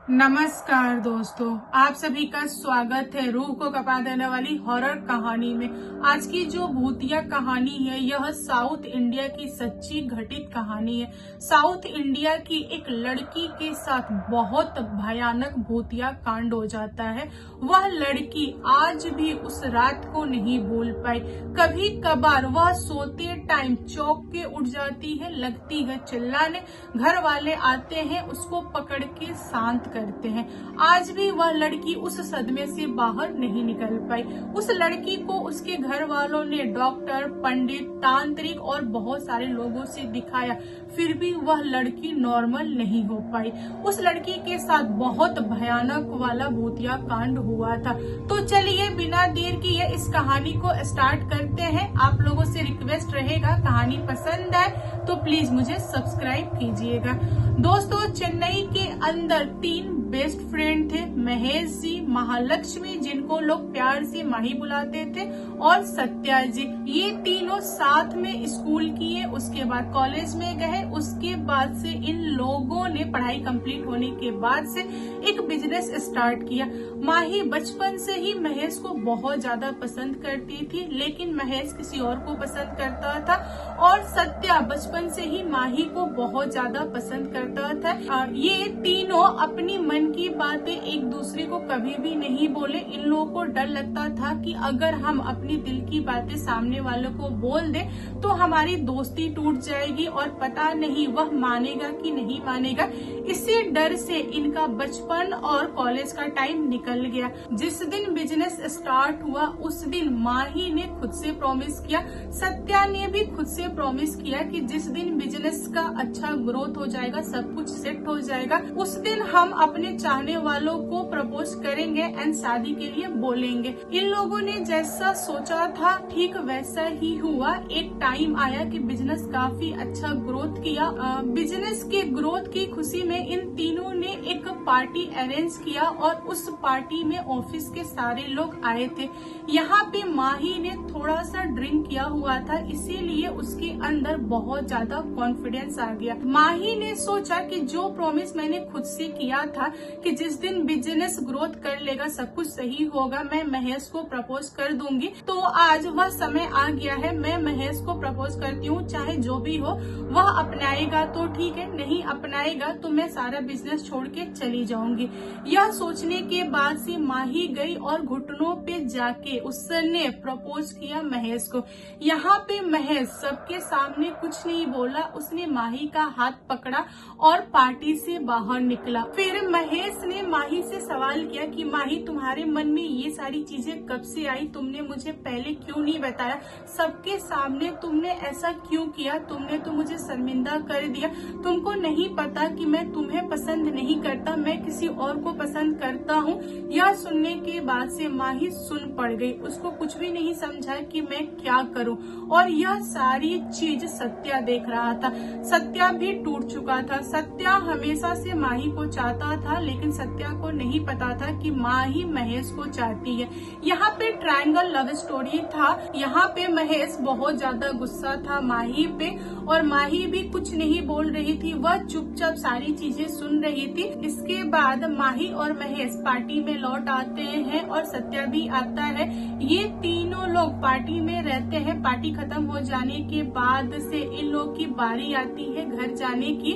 नमस्कार दोस्तों, आप सभी का स्वागत है रूह को कपा देने वाली हॉरर कहानी में। आज की जो भूतिया कहानी है यह साउथ इंडिया की सच्ची घटित कहानी है। साउथ इंडिया की एक लड़की के साथ बहुत भयानक भूतिया कांड हो जाता है। वह लड़की आज भी उस रात को नहीं भूल पाई। कभी कभार वह सोते टाइम चौंक के उठ जाती है, लगती है चिल्लाने। घर वाले आते हैं, उसको पकड़ के शांत करते हैं। आज भी वह लड़की उस सदमे से बाहर नहीं निकल पाई। उस लड़की को उसके घर वालों ने डॉक्टर, पंडित, तांत्रिक और बहुत सारे लोगों से दिखाया, फिर भी वह लड़की नॉर्मल नहीं हो पाई। उस लड़की के साथ बहुत भयानक वाला भूतिया कांड हुआ था। तो चलिए बिना देर किए इस कहानी को स्टार्ट करते हैं। आप लोगों से रिक्वेस्ट रहेगा, कहानी पसंद आए तो प्लीज मुझे सब्सक्राइब कीजिएगा। दोस्तों, चेन्नई के अंदर 3 बेस्ट फ्रेंड थे, महेश जी, महालक्ष्मी जिनको लोग प्यार से माही बुलाते थे, और सत्या जी। ये तीनों साथ में स्कूल किए, उसके बाद कॉलेज में गए। उसके बाद से इन लोगों ने पढ़ाई कंप्लीट होने के बाद से एक बिजनेस स्टार्ट किया। माही बचपन से ही महेश को बहुत ज्यादा पसंद करती थी, लेकिन महेश किसी और को पसंद करता था, और सत्या बचपन से ही माही को बहुत ज्यादा पसंद करता था। ये तीनों अपनी मन की बातें एक दूसरे को कभी भी नहीं बोले। इन लोगों को डर लगता था कि अगर हम अपनी दिल की बातें सामने वालों को बोल दे तो हमारी दोस्ती टूट जाएगी, और पता नहीं वह मानेगा कि नहीं मानेगा। इसी डर से इनका बचपन और कॉलेज का टाइम निकल गया। जिस दिन बिजनेस स्टार्ट हुआ उस दिन माही ने खुद से प्रॉमिस किया, सत्या ने भी खुद से प्रॉमिस किया कि जिस दिन बिजनेस का अच्छा ग्रोथ हो जाएगा, सब कुछ सेट हो जाएगा, उस दिन हम अपने चाहने वालों को प्रपोज करेंगे एंड शादी के लिए बोलेंगे। इन लोगों ने जैसा सोचा था ठीक वैसा ही हुआ। एक टाइम आया कि बिजनेस काफी अच्छा ग्रोथ किया। बिजनेस के ग्रोथ की खुशी में इन तीनों ने एक पार्टी अरेंज किया, और उस पार्टी में ऑफिस के सारे लोग आए थे। यहाँ पे माही ने थोड़ा सा ड्रिंक किया हुआ था, इसीलिए उसके अंदर बहुत ज्यादा कॉन्फिडेंस आ गया। माही ने सोचा कि जो प्रॉमिस मैंने खुद से किया था कि जिस दिन बिजनेस ग्रोथ कर लेगा, सब कुछ सही होगा, मैं महेश को प्रपोज कर दूंगी। तो आज वह समय आ गया है, मैं महेश को प्रपोज करती हूँ, चाहे जो भी हो। वह अपनाएगा तो ठीक है, नहीं अपनाएगा तो मैं सारा बिजनेस छोड़ के चली जाऊंगी। यह सोचने के बाद से माही गई और घुटनों पे जाके उसने प्रपोज किया महेश को। यहाँ पे महेश सबके सामने कुछ नहीं बोला, उसने माही का हाथ पकड़ा और पार्टी से बाहर निकला। फिर महेश ने माही से सवाल किया कि माही, तुम्हारे मन में ये सारी चीजें कब से आई? तुमने मुझे पहले क्यों नहीं बताया? सबके सामने तुमने ऐसा क्यों किया? तुमने तो मुझे शर्मिंदा कर दिया। तुमको नहीं पता कि मैं तुम्हें पसंद नहीं करता, मैं किसी और को पसंद करता हूँ। यह सुनने के बाद से माही सुन पड़ गई। उसको कुछ भी नहीं समझा कि मैं क्या करूं, और यह सारी चीज सत्या देख रहा था। सत्या भी टूट चुका था। सत्या हमेशा से माही को चाहता था, लेकिन सत्या को नहीं पता था कि माही महेश को चाहती है। यहाँ पे ट्रायंगल लव स्टोरी था। यहाँ पे महेश बहुत ज्यादा गुस्सा था माही पे, और माही भी कुछ नहीं बोल रही थी, वह चुपचाप सारी चीजें सुन रही थी। इसके बाद माही और महेश पार्टी में लौट आते हैं, और सत्या भी आता है। ये तीनों लोग पार्टी में रहते हैं। पार्टी खत्म हो जाने के बाद से इन लोग की बारी आती है घर जाने की।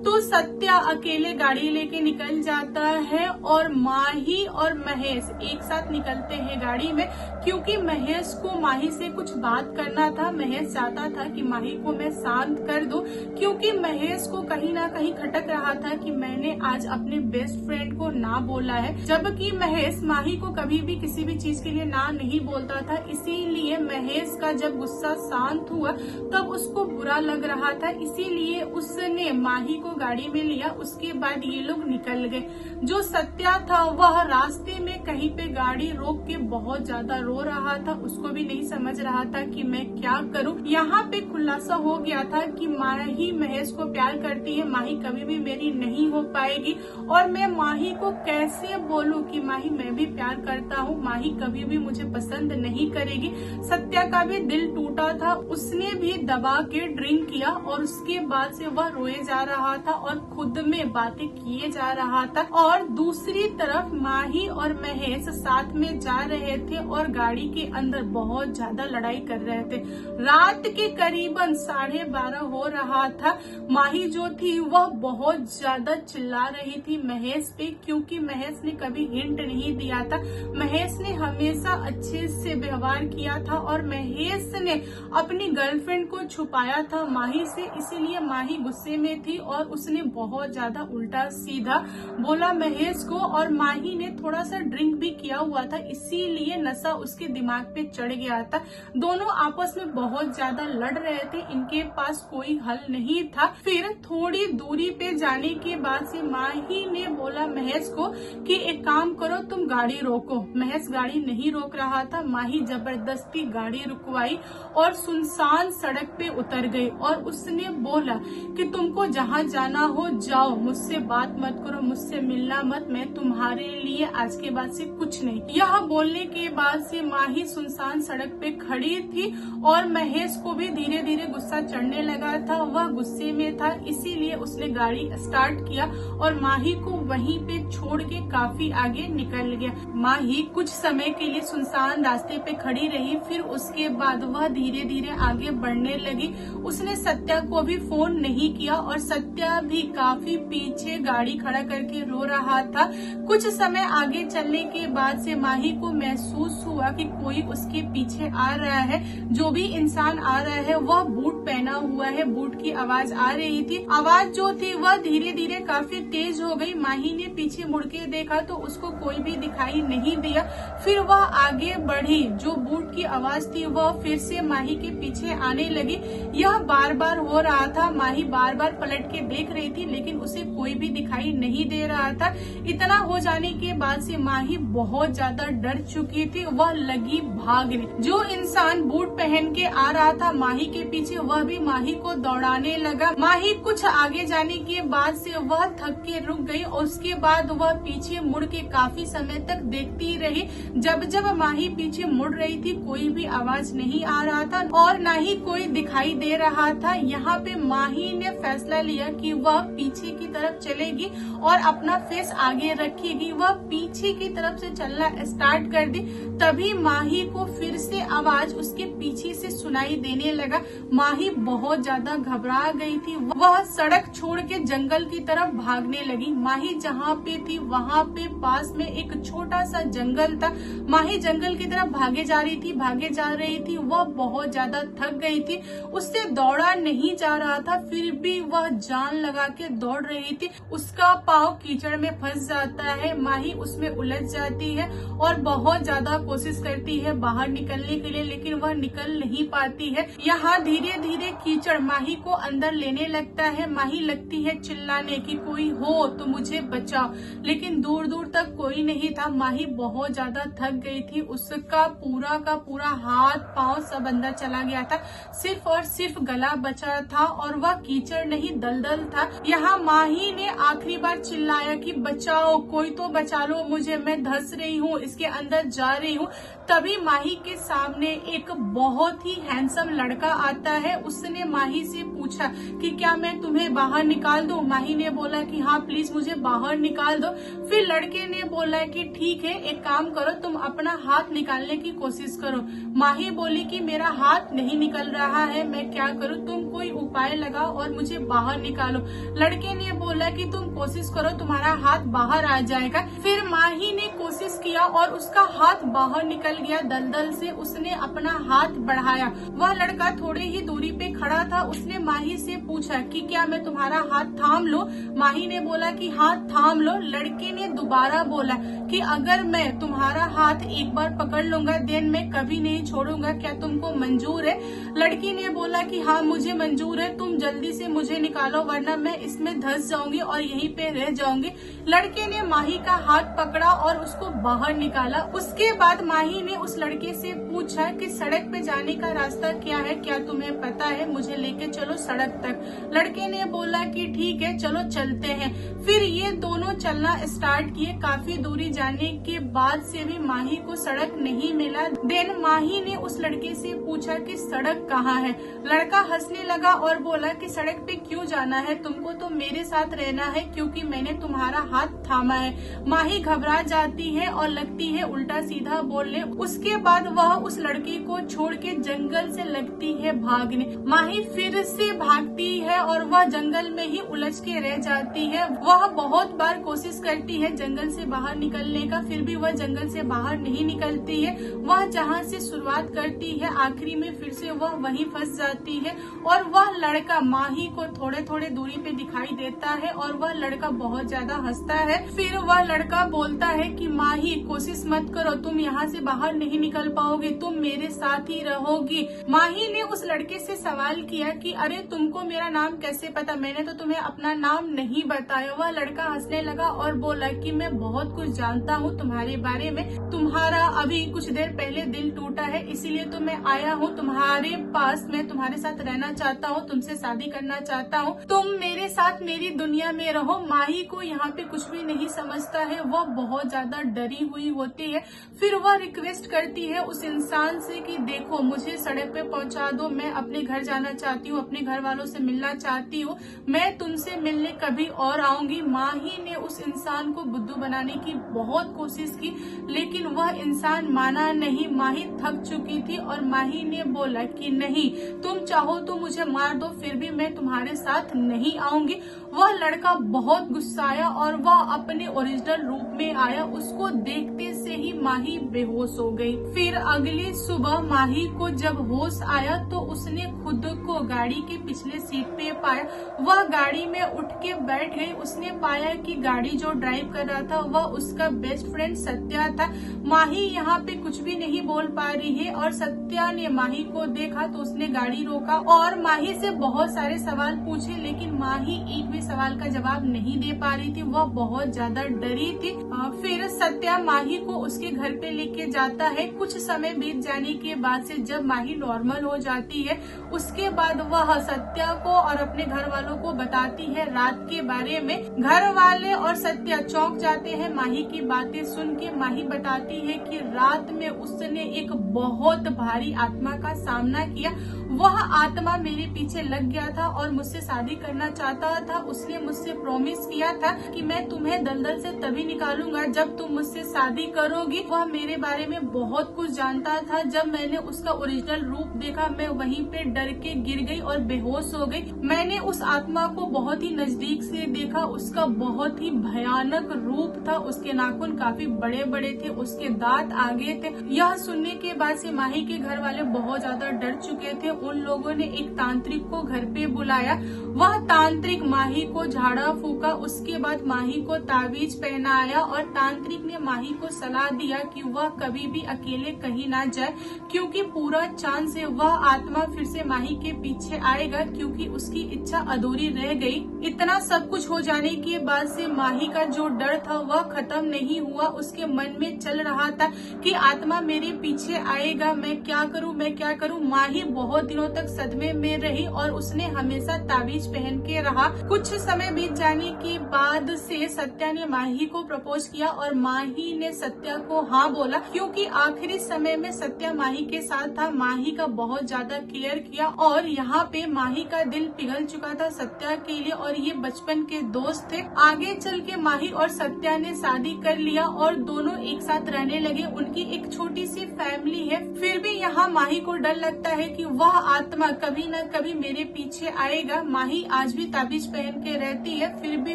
तो सत्या अकेले गाड़ी लेके निकल जाता है, और माही और महेश एक साथ निकलते हैं गाड़ी में, क्योंकि महेश को माही से कुछ बात करना था। महेश चाहता था कि माही को मैं शांत कर दूं, क्योंकि महेश को कहीं ना कहीं खटक रहा था कि मैंने आज अपने बेस्ट फ्रेंड को ना बोला है, जबकि महेश माही को कभी भी किसी भी चीज के लिए ना नहीं बोलता था। इसीलिए महेश का जब गुस्सा शांत हुआ तब उसको बुरा लग रहा था, इसीलिए उसने माही को गाड़ी में लिया। उसके बाद ये लोग निकल गए। जो सत्या था वह रास्ते में कहीं पे गाड़ी रोक के बहुत ज्यादा रो रहा था। उसको भी नहीं समझ रहा था कि मैं क्या करूं। यहाँ पे खुलासा हो गया था कि माही महेश को प्यार करती है, माही कभी भी मेरी नहीं हो पाएगी और मैं माही को कैसे बोलूं कि माही मैं भी प्यार करता हूँ, माही कभी भी मुझे पसंद नहीं करेगी। सत्या का भी दिल टूटा था, उसने भी दबा के ड्रिंक किया और उसके बाद से वह रोए जा रहा था और खुद में बातें किए जा रहा था। और दूसरी तरफ माही और महेश साथ में जा रहे थे और गाड़ी के अंदर बहुत ज्यादा लड़ाई कर रहे थे। रात के करीबन 12:30 हो रहा था। माही जो थी वह बहुत ज्यादा चिल्ला रही थी महेश पे, क्योंकि महेश ने कभी हिंट नहीं दिया था। महेश ने हमेशा अच्छे से व्यवहार किया था और महेश ने अपनी गर्लफ्रेंड को छुपाया था माही से, इसीलिए माही गुस्से में थी और उसने बहुत ज्यादा उल्टा सीधा बोला महेश को। और माही ने थोड़ा सा ड्रिंक भी किया हुआ था, इसीलिए नशा उसके दिमाग पे चढ़ गया था। दोनों आपस में बहुत ज्यादा लड़ रहे थे, इनके पास कोई हल नहीं था। फिर थोड़ी दूरी पे जाने के बाद से माही ने बोला महेश को कि एक काम करो, तुम गाड़ी रोको। महेश गाड़ी नहीं रोक रहा था, माही जबरदस्ती गाड़ी रुकवाई और सुनसान सड़क पे उतर गई और उसने बोला कि तुमको जहाँ जाना हो जाओ, मुझसे बात मत करो, मुझसे मिलना मत, मैं तुम्हारे लिए आज के बाद से कुछ नहीं। यह बोलने के बाद से माही सुनसान सड़क पे खड़ी थी और महेश को भी धीरे धीरे गुस्सा चढ़ने लगा था। वह गुस्से में था, इसीलिए उसने गाड़ी स्टार्ट किया और माही को वहीं पे छोड़ के काफी आगे निकल गया। माही कुछ समय के लिए सुनसान रास्ते पे खड़ी रही, फिर उसके बाद वह धीरे धीरे आगे बढ़ने लगी। उसने सत्या को भी फोन नहीं किया और सत्या भी काफी पीछे गाड़ी खड़ा करके रो रहा था। कुछ समय आगे चलने के बाद से माही को महसूस हुआ कि कोई उसके पीछे आ रहा है। जो भी इंसान आ रहा है वह बूट पहना हुआ है, बूट की आवाज आ रही थी। आवाज जो थी वह धीरे धीरे काफी तेज हो गई। माही ने पीछे मुड़ के देखा तो उसको कोई भी दिखाई नहीं दिया। फिर वह आगे बढ़ी, जो बूट की आवाज थी वह फिर से माही के पीछे आने लगी। यह बार बार हो रहा था, माही बार बार पलट के देख रही थी लेकिन उसे कोई भी दिखाई नहीं दे रहा था। इतना हो जाने के बाद से माही बहुत ज्यादा डर चुकी थी, वह लगी भागने। जो इंसान बूट पहन के आ रहा था माही के पीछे, वह भी माही को दौड़ाने लगा। माही कुछ आगे जाने के बाद से वह थक के रुक गई और उसके बाद वह पीछे मुड़ के काफी समय तक देखती रही। जब जब माही पीछे मुड़ रही थी कोई भी आवाज नहीं आ रहा था और न ही कोई दिखाई दे रहा था। यहाँ पे माही ने फैसला लिया कि वह पीछे की तरफ चलेगी और अपना फेस आगे रखेगी। वह पीछे की तरफ से चलना स्टार्ट कर दी। तभी माही को फिर से आवाज उसके पीछे से सुनाई देने लगा। माही बहुत ज्यादा घबरा गई थी, वह सड़क छोड़ के जंगल की तरफ भागने लगी। माही जहाँ पे थी वहाँ पे पास में एक छोटा सा जंगल था। माही जंगल की तरफ भागे जा रही थी। वह बहुत ज्यादा थक गई थी, उससे दौड़ा नहीं जा रहा था, फिर भी वह जान लगा के दौड़ रही थी। उसका पाँव कीचड़ में फंस जाता है, माही उसमें उलझ जाती है और बहुत ज्यादा कोशिश करती है बाहर निकलने के लिए, लेकिन वह निकल नहीं पाती है। यहाँ धीरे धीरे कीचड़ माही को अंदर लेने लगता है। माही लगती है चिल्लाने कि कोई हो तो मुझे बचाओ, लेकिन दूर दूर तक कोई नहीं था। माही बहुत ज्यादा थक गई थी, उसका पूरा का पूरा हाथ पांव सब अंदर चला गया था, सिर्फ और सिर्फ गला बचा था और वह कीचड़ नहीं दलदल था। यहाँ माही ने आखिरी बार चिल्लाया कि बचाओ, कोई तो बचा लो मुझे, मैं धंस रही हूँ, इसके अंदर जा रही हूँ। तभी माही के सामने एक बहुत ही हैंडसम लड़का आता है। उसने माही से पूछा कि क्या मैं तुम्हें बाहर निकाल दूं? माही ने बोला कि हाँ प्लीज मुझे बाहर निकाल दो। फिर लड़के ने बोला कि ठीक है, एक काम करो, तुम अपना हाथ निकालने की कोशिश करो। माही बोली कि मेरा हाथ नहीं निकल रहा है, मैं क्या करूं, तुम कोई उपाय लगाओ और मुझे बाहर निकालो। लड़के ने बोला कि तुम कोशिश करो, तुम्हारा हाथ बाहर आ जाएगा। फिर माही ने कोशिश किया और उसका हाथ बाहर निकल गया दलदल से। उसने अपना हाथ बढ़ाया, वह लड़का थोड़े ही दूरी पे खड़ा था। उसने माही से पूछा कि क्या मैं तुम्हारा हाथ थाम लो? माही ने बोला कि हाथ थाम लो। लड़के ने दोबारा बोला कि अगर मैं तुम्हारा हाथ एक बार पकड़ लूंगा देन मैं कभी नहीं छोड़ूंगा, क्या तुमको मंजूर है? लड़की ने बोला कि हाँ मुझे मंजूर मंजूर है, तुम जल्दी से मुझे निकालो वरना मैं इसमें धंस जाऊंगी और यहीं पे रह जाऊंगी। लड़के ने माही का हाथ पकड़ा और उसको बाहर निकाला। उसके बाद माही ने उस लड़के से पूछा कि सड़क पे जाने का रास्ता क्या है, क्या तुम्हें पता है, मुझे लेके चलो सड़क तक। लड़के ने बोला कि ठीक है चलो चलते हैं। फिर ये दोनों चलना स्टार्ट किए। काफी दूरी जाने के बाद से भी माही को सड़क नहीं मिला। देन माही ने उस लड़के से पूछा कि सड़क कहाँ है। लड़का हंसने लगा और बोला कि सड़क पे क्यों जाना है, तुमको तो मेरे साथ रहना है क्योंकि मैंने तुम्हारा हाथ थामा है। माही घबरा जाती है और लगती है उल्टा सीधा बोलने। उसके बाद वह उस लड़के को छोड़ के जंगल से लगती है भागने। माही फिर से भागती है और वह जंगल में ही उलझ के रह जाती है। वह बहुत बार कोशिश करती है जंगल से बाहर निकलने का, फिर भी वह जंगल से बाहर नहीं निकलती है। वह जहाँ से शुरुआत करती है आखिरी में फिर से वह वहीं फंस जाती है। और वह लड़का माही को थोड़े थोड़े दूरी पे दिखाई देता है और वह लड़का बहुत ज्यादा हंसता है। फिर वह लड़का बोलता है कि माही कोशिश मत करो, तुम यहाँ से बाहर नहीं निकल पाओगे, तुम मेरे साथ ही रहोगी। माही ने उस लड़के से सवाल किया कि अरे तुमको मेरा नाम कैसे पता, मैंने तो तुम्हें अपना नाम नहीं बताया। वह लड़का हंसने लगा और बोला कि मैं बहुत कुछ जानता हूँ तुम्हारे बारे में, तुम्हारा अभी कुछ देर पहले दिल टूटा है इसीलिए तो मैं आया हूँ तुम्हारे पास, मैं तुम्हारे साथ रहना चाहता हूँ, तुमसे शादी करना चाहता हूँ, तुम मेरे साथ मेरी दुनिया में रहो। माही को यहाँ पे कुछ भी नहीं समझता है, वह बहुत ज्यादा डरी हुई होती है। फिर वह रिक्वेस्ट करती है उस इंसान से कि देखो मुझे सड़क पे पहुँचा दो, मैं अपने घर जाना चाहती हूँ, अपने घर वालों से मिलना चाहती हूँ, मैं तुमसे मिलने कभी और आऊंगी। माही ने उस इंसान को बुद्धू बनाने की बहुत कोशिश की लेकिन वह इंसान माना नहीं। माही थक चुकी थी और माही ने बोला कि नहीं, तुम चाहो तो मुझे मार दो फिर भी मैं तुम्हारे साथ नहीं आऊंगी। वह लड़का बहुत गुस्साया और वह अपने ओरिजिनल रूप में आया। उसको देखते से ही माही बेहोश हो गई। फिर अगली सुबह माही को जब होश आया तो उसने खुद को गाड़ी के पिछले सीट पे पाया। वह गाड़ी में उठ के बैठ गई। उसने पाया कि गाड़ी जो ड्राइव कर रहा था वह उसका बेस्ट फ्रेंड सत्या था। माही यहाँ पे कुछ भी नहीं बोल पा रही है और सत्या ने माही को देखा तो उसने गाड़ी रोका और माही से बहुत सारे सवाल पूछे लेकिन माही एक भी सवाल का जवाब नहीं दे पा रही थी, वह बहुत ज्यादा डरी थी। फिर सत्या माही को उसके घर पे लेके जाता है। कुछ समय बीत जाने के बाद से जब माही नॉर्मल हो जाती है उसके बाद वह सत्या को और अपने घर वालों को बताती है रात के बारे में। घर वाले और सत्या चौंक जाते हैं माही की बातें सुन के। माही बताती है कि रात में उसने एक बहुत भारी आत्मा का सामना किया। वह आत्मा मेरे पीछे लग गया था और मुझसे शादी करना चाहता था। उसने मुझसे प्रॉमिस किया था कि मैं तुम्हें दलदल से तभी निकालूंगा जब तुम मुझसे शादी करोगी। वह मेरे बारे में बहुत कुछ जानता था। जब मैंने उसका ओरिजिनल रूप देखा मैं वहीं पे डर के गिर गई और बेहोश हो गई। मैंने उस आत्मा को बहुत ही नजदीक से देखा। उसका बहुत ही भयानक रूप था। उसके नाखून काफी बड़े बड़े थे, उसके दांत आगे थे। यह सुनने के बाद से माही के घर वाले बहुत ज्यादा डर चुके थे। उन लोगों ने एक तांत्रिक को घर पे बुलाया। वह तांत्रिक माही को झाड़ा फूका। उसके बाद माही को ताबीज पहनाया और तांत्रिक ने माही को सलाह दिया कि वह कभी भी अकेले कहीं ना जाए क्योंकि पूरा चांस है वह आत्मा फिर से माही के पीछे आएगा क्योंकि उसकी इच्छा अधूरी रह गई। इतना सब कुछ हो जाने के बाद से माही का जो डर था वह खत्म नहीं हुआ। उसके मन में चल रहा था कि आत्मा मेरे पीछे आएगा, मैं क्या करूं, मैं क्या करूं। माही बहुत दिनों तक सदमे में रही और उसने हमेशा ताबीज पहन के रहा। कुछ समय बीत जाने के बाद से सत्या ने माही को प्रपोज किया और माही ने सत्या को हाँ बोला क्योंकि आखिरी समय में सत्या माही के साथ था। माही का बहुत ज्यादा केयर किया और यहाँ पे माही का दिल पिघल चुका था सत्या के लिए और ये बचपन के दोस्त थे। आगे चल के माही और सत्या ने शादी कर लिया और दोनों एक साथ रहने लगे। उनकी एक छोटी सी फैमिली है। फिर भी यहाँ माही को डर लगता है कि वह आत्मा कभी न कभी मेरे पीछे आएगा। माही आज भी ताबीज पहन के रहती है फिर भी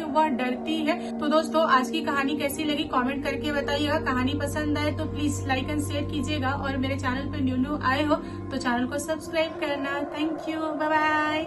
वह डरती है। तो दोस्तों आज की कहानी कैसी लगी कमेंट करके बताइएगा। कहानी पसंद आए तो प्लीज लाइक एंड शेयर कीजिएगा और मेरे चैनल पर न्यू आए हो तो चैनल को सब्सक्राइब करना। Thank you, bye bye.